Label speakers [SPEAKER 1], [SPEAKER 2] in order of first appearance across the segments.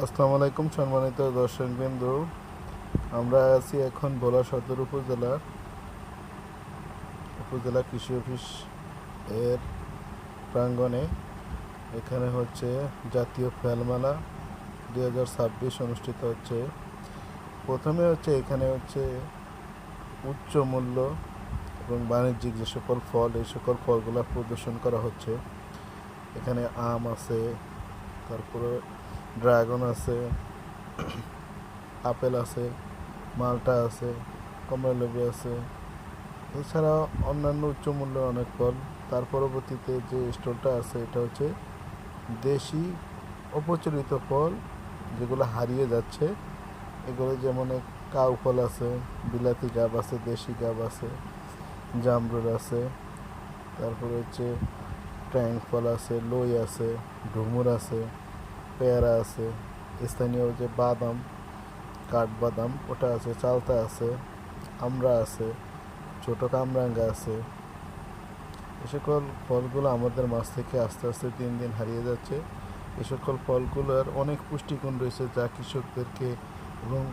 [SPEAKER 1] আসসালামু আলাইকুম সম্মানিত দর্শকবৃন্দ। আমরা আছি এখন ভোলা সদর উপজেলা কৃষি অফিস এর প্রাঙ্গণে। এখানে হচ্ছে জাতীয় ফেলমেলা 2026 অনুষ্ঠিত হচ্ছে। প্রথমে হচ্ছে এখানে হচ্ছে উচ্চ মূল্য এবং বাণিজ্যিক যে সকল ফল, এই সকল ফলগুলো প্রদর্শন করা হচ্ছে। এখানে আম আছে, তারপরে ড্রাগন আছে, আপেল আছে, মালটা আছে, কমলালেবু আছে, এছাড়াও অন্যান্য উচ্চ মূল্যের অনেক ফল। তার পরবর্তীতে যে স্টলটা আছে এটা হচ্ছে দেশি অপ্রচলিত ফল যেগুলো হারিয়ে যাচ্ছে। এগুলো যেমন কাউ ফল আছে, বিলাতি গাব আছে, দেশি গাব আছে, জামরুল আছে, তারপরে হচ্ছে ট্যাং ফল আছে, লই আছে, ডুমুর আছে, পেয়ারা আছে, স্থানীয় যে বাদাম, কাঠবাদাম ওটা আছে, চালতা আছে, আমড়া আছে, ছোটো কামরাঙ্গা আছে। এ সকল ফলগুলো আমাদের মাছ থেকে আস্তে আস্তে দিন দিন হারিয়ে যাচ্ছে। এ সকল ফলগুলোর অনেক পুষ্টিগুণ রয়েছে, যা কৃষকদেরকে এবং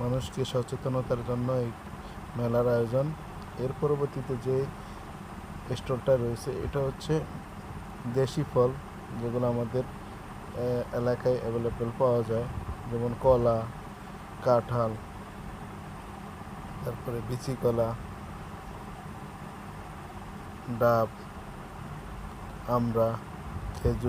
[SPEAKER 1] মানুষকে সচেতনতার জন্য এই মেলার আয়োজন। এর পরবর্তীতে যে স্টলটা রয়েছে এটা হচ্ছে দেশি ফল, যেগুলো আমাদের এলাকায় অ্যাভেলেবেল পাওয়া যায়, যেমন কলা, কাঁঠাল, তারপরে বিচি কলা, ডাব, আমড়া, খেজুর।